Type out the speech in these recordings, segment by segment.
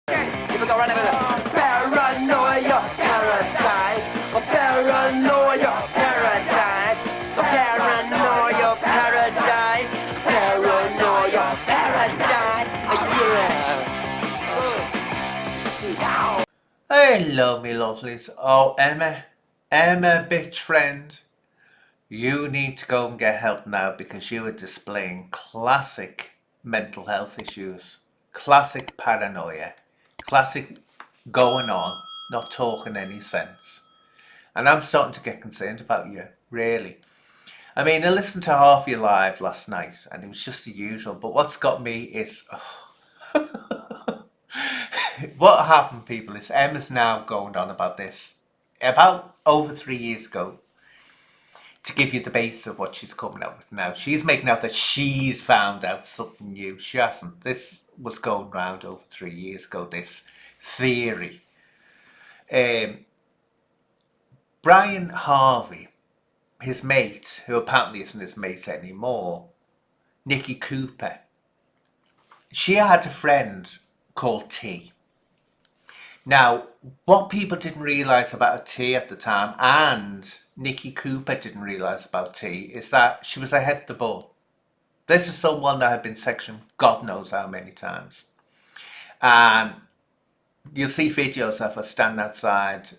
People go running with a paranoia paradise. A paranoia paradise. A paranoia paradise. Paranoia paradise. Yeah. Hello, me lovelies. Oh, Emma, bitch friend, you need to go and get help now because you are displaying classic mental health issues, classic paranoia, classic going on, not talking any sense. And I'm starting to get concerned about you, really. I mean, I listened to half your live last night and it was just the usual, but what's got me is what happened, people, is Emma's now going on about this about over 3 years ago. To give you the base of what she's coming out with now, she's making out that she's found out something new. She hasn't. This was going round over 3 years ago, this theory. Brian Harvey, his mate, who apparently isn't his mate anymore, Nikki Cooper, she had a friend called T. Now, what people didn't realise about T at the time, and Nikki Cooper didn't realise about T, is that she was ahead of the ball. This is someone that had been sectioned God knows how many times. And you'll see videos of her standing outside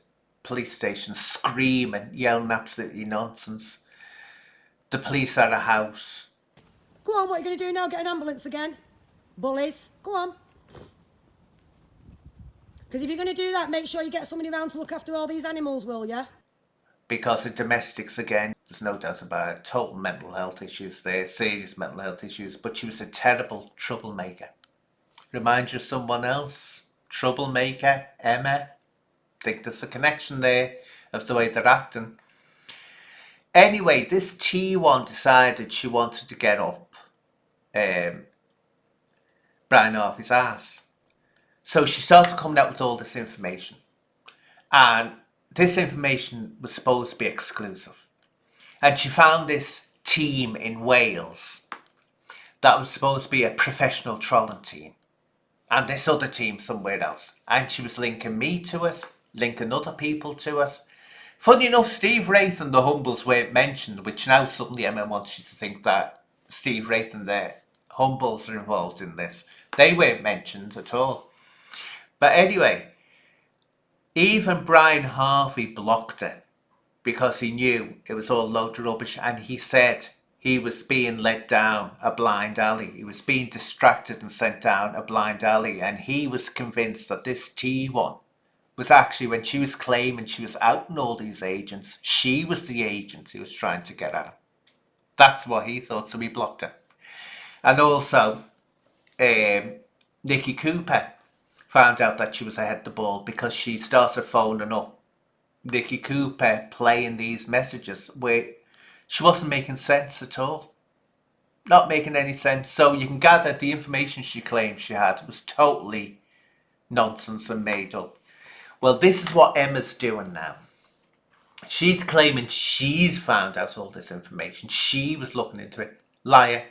police stations screaming, yelling absolutely nonsense. The police at her house. Go on, what are you going to do now? Get an ambulance again? Bullies, go on. Because if you're going to do that, make sure you get somebody around to look after all these animals, will ya? Because of domestics again, there's no doubt about it. Total mental health issues there, serious mental health issues, but she was a terrible troublemaker. Remind you of someone else? Troublemaker, Emma. Think there's a connection there of the way they're acting. Anyway, this T1 decided she wanted to get up Brian Harvey's ass. So she started coming out with all this information. And this information was supposed to be exclusive. And she found this team in Wales that was supposed to be a professional trolling team. And this other team somewhere else. And she was linking me to it, linking other people to it. Funny enough, Steve Wraith and the Humbles weren't mentioned, which now suddenly Emma wants you to think that Steve Wraith and the Humbles are involved in this. They weren't mentioned at all. But anyway, even Brian Harvey blocked it because he knew it was all load of rubbish, and he said he was being led down a blind alley. He was being distracted and sent down a blind alley, and he was convinced that this T1 was actually, when she was claiming she was outing all these agents, she was the agent who was trying to get at him. That's what he thought, so he blocked her. And also, Nikki Cooper found out that she was ahead of the ball because she started phoning up Nikki Cooper, playing these messages where she wasn't making sense at all. Not making any sense. So you can gather the information she claimed she had was totally nonsense and made up. Well, this is what Emma's doing now. She's claiming she's found out all this information. She was looking into it. Liar.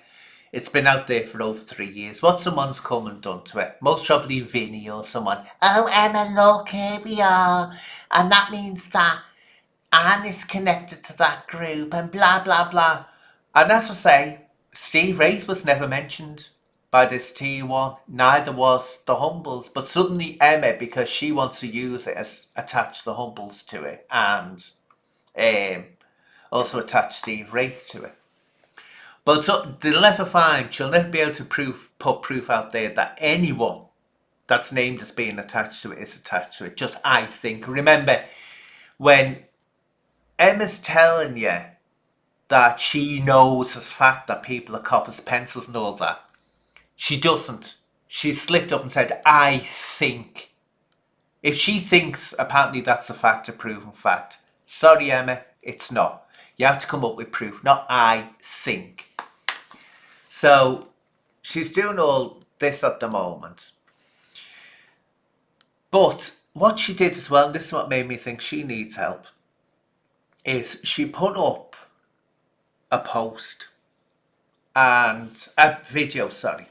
It's been out there for over 3 years. What someone's come and done to it. Most probably Vinny or someone. Oh, Emma, look, here we are. And that means that Anne is connected to that group and blah, blah, blah. And as I say, Steve Wraith was never mentioned by this T1. Neither was the Humbles. But suddenly Emma, because she wants to use it, as attach the Humbles to it. And also attach Steve Wraith to it. But so they'll never find, she'll never be able to put proof out there that anyone that's named as being attached to it is attached to it. Just I think. Remember, when Emma's telling you that she knows as fact that people are coppers pencils and all that, she doesn't. She slipped up and said, I think. If she thinks apparently that's a fact, a proven fact, sorry Emma, it's not. You have to come up with proof, not I think. So she's doing all this at the moment. But what she did as well, and this is what made me think she needs help, is she put up a post and a video, sorry.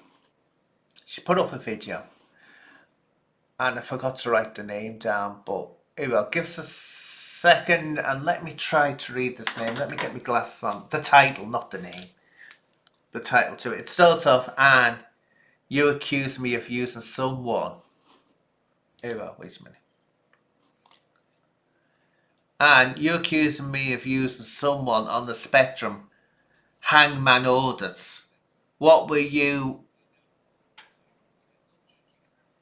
She put up a video and I forgot to write the name down, but here we go. Give us a second and let me try to read this name. Let me get my glasses on. The title, not the name. The title to it. It starts off, and you accuse me of using someone. Here we go. Wait a minute. And you accusing me of using someone on the spectrum, hangman audits. What were you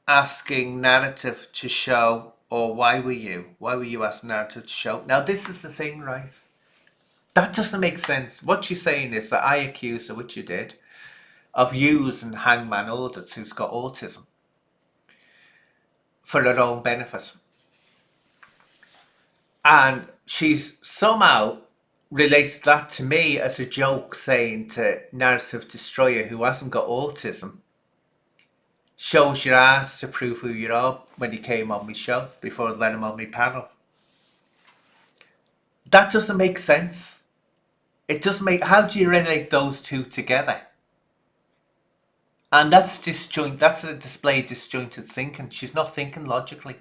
asking narrative to show, or why were you asking narrative to show? Now this is the thing, right? That doesn't make sense. What you're saying is that I accuse her, which you did, of using hangman audits who's got autism for her own benefit. And she's somehow relates that to me as a joke, saying to Narrative Destroyer, who hasn't got autism, shows your ass to prove who you are when you came on my show before I let him on my panel. That doesn't make sense. It doesn't make, how do you relate those two together? And that's a display of disjointed thinking. She's not thinking logically.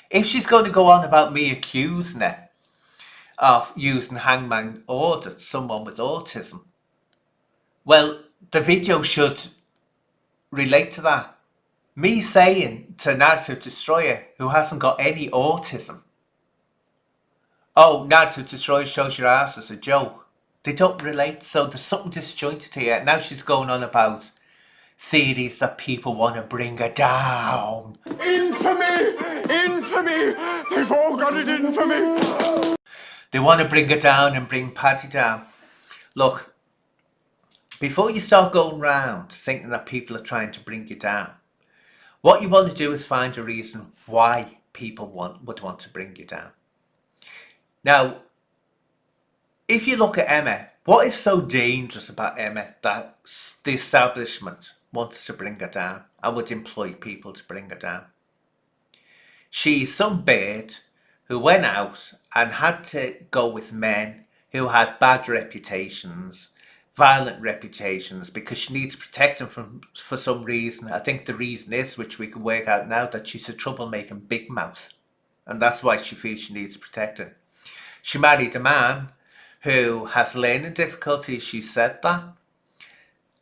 If she's going to go on about me accusing her of using hangman audits, someone with autism, well, the video should relate to that. Me saying to Narrative Destroyer, who hasn't got any autism, oh, Narrative Destroyer shows your ass as a joke. They don't relate, so there's something disjointed here. Now she's going on about theories that people want to bring her down. Infamy! Infamy! They've all got it in for me! They want to bring her down and bring Paddy down. Look, before you start going round thinking that people are trying to bring you down, what you want to do is find a reason why people would want to bring you down. Now, if you look at Emma, what is so dangerous about Emma that the establishment wants to bring her down and would employ people to bring her down? She's some bird who went out and had to go with men who had bad reputations, violent reputations, because she needs protection for some reason. I think the reason is, which we can work out now, that she's a troublemaking big mouth, and that's why she feels she needs protecting. She married a man who has learning difficulties, she said that,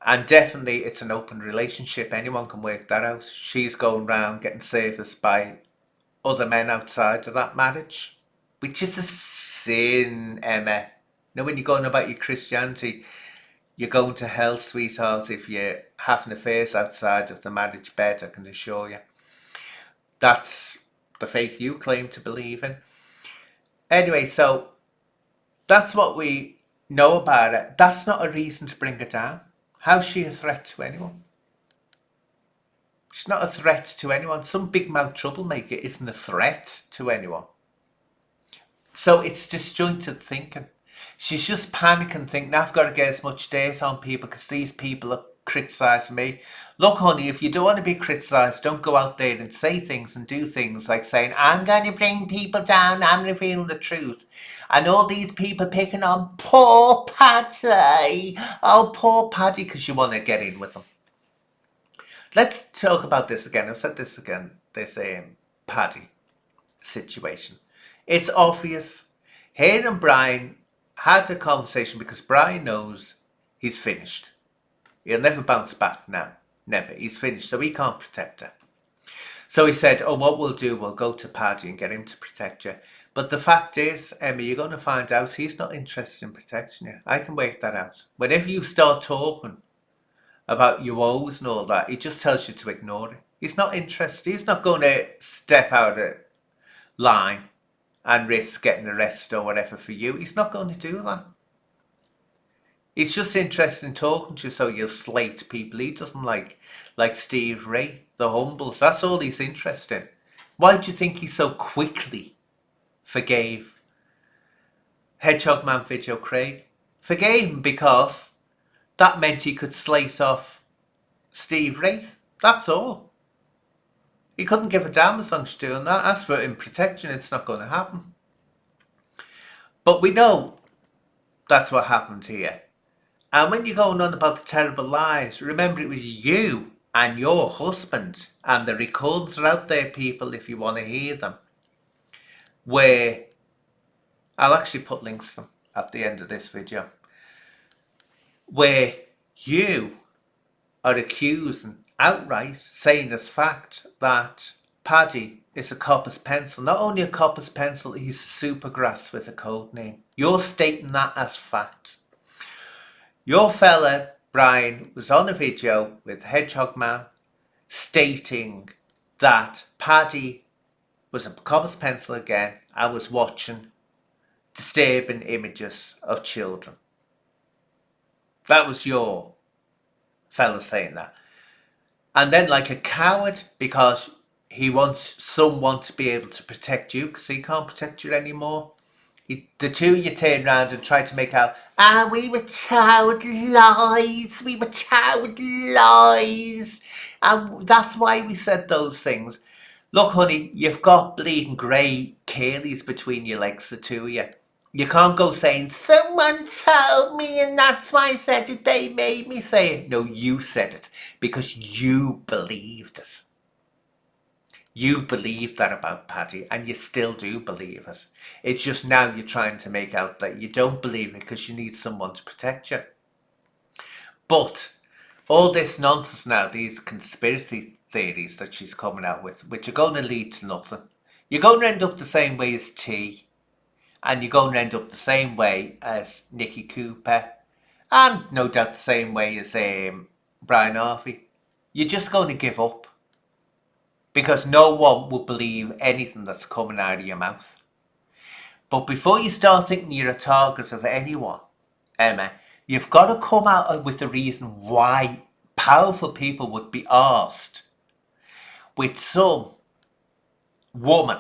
and definitely it's an open relationship. Anyone can work that out. She's going around getting serviced by other men outside of that marriage, which is a sin, Emma. You know, when you're going about your Christianity, you're going to hell, sweetheart, if you're having affairs outside of the marriage bed, I can assure you. That's the faith you claim to believe in. Anyway, so that's what we know about it. That's not a reason to bring her down. How's she a threat to anyone? She's not a threat to anyone. Some big mouth troublemaker isn't a threat to anyone. So it's disjointed thinking. She's just panicking, thinking, I've got to get as much dirt on people because these people are criticising me. Look, honey, if you don't want to be criticised, don't go out there and say things and do things like saying, I'm going to bring people down, I'm revealing the truth. And all these people picking on poor Paddy. Oh, poor Paddy, because you want to get in with them. Let's talk about this again. I've said this again. This Paddy situation. It's obvious. Hayden and Brian had a conversation because Brian knows he's finished. He'll never bounce back now. Never. He's finished, so he can't protect her. So he said, oh, what we'll do, we'll go to Paddy and get him to protect you. But the fact is, Emma, you're going to find out he's not interested in protecting you. I can work that out. Whenever you start talking about your woes and all that, he just tells you to ignore it. He's not interested. He's not going to step out of line and risk getting arrested or whatever for you. He's not going to do that. He's just interested in talking to you so you'll slate people he doesn't like Steve Ray, the Humbles. That's all he's interested in. Why do you think he so quickly forgave Hedgehog Man Video Craig? Forgave him because that meant he could slate off Steve Wraith. That's all. He couldn't give a damn as long as you're doing that. As for in protection, it's not going to happen. But we know that's what happened here. And when you're going on about the terrible lies, remember it was you and your husband, and the recordings are out there, people, if you want to hear them, where I'll actually put links to them at the end of this video, where you are accusing, outright saying as fact, that Paddy is a copper's pencil. Not only a copper's pencil, he's a supergrass with a code name. You're stating that as fact. Your fella, Brian, was on a video with Hedgehog Man stating that Paddy was a copper's pencil again and was watching disturbing images of children. That was your fella saying that. And then, like a coward, because he wants someone to be able to protect you, because he can't protect you anymore, the two of you turned around and tried to make out, we were told lies, and that's why we said those things. Look, honey, you've got bleeding grey curlies between your legs, the two of you. You can't go saying, someone told me and that's why I said it, they made me say it. No, you said it because you believed it. You believed that about Paddy, and you still do believe it. It's just now you're trying to make out that you don't believe it because you need someone to protect you. But all this nonsense now, these conspiracy theories that she's coming out with, which are going to lead to nothing. You're going to end up the same way as T, and you're going to end up the same way as Nicky Cooper, and no doubt the same way as Brian Harvey. You're just going to give up. Because no one will believe anything that's coming out of your mouth. But before you start thinking you're a target of anyone, Emma, you've got to come out with a reason why powerful people would be asked with some woman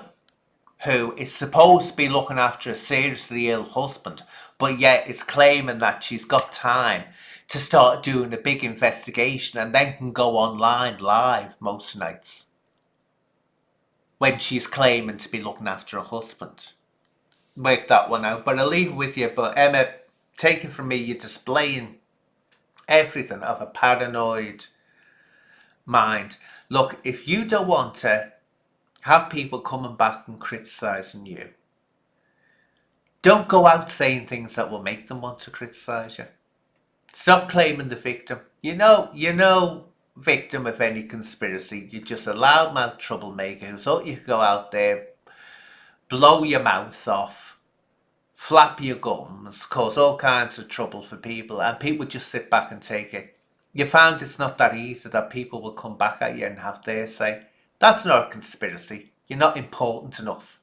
who is supposed to be looking after a seriously ill husband, but yet is claiming that she's got time to start doing a big investigation and then can go online live most nights, when she's claiming to be looking after a husband. Work that one out, but I'll leave it with you. But Emma, take it from me, you're displaying everything of a paranoid mind. Look, if you don't want to have people coming back and criticising you, don't go out saying things that will make them want to criticise you. Stop claiming the victim. You know, victim of any conspiracy. You're just a loudmouth troublemaker who thought you could go out there, blow your mouth off, flap your gums, cause all kinds of trouble for people, and people would just sit back and take it. You found it's not that easy, that people will come back at you and have their say. That's not a conspiracy. You're not important enough.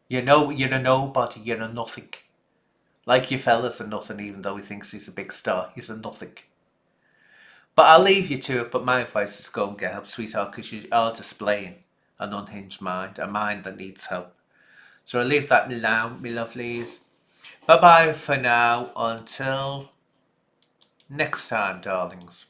You're a nobody, you're a nothing. Like your fella's a nothing, even though he thinks he's a big star. He's a nothing. But I'll leave you to it, but my advice is go and get help, sweetheart, because you are displaying an unhinged mind, a mind that needs help. So I'll leave that now, my lovelies. Bye-bye for now, until next time, darlings.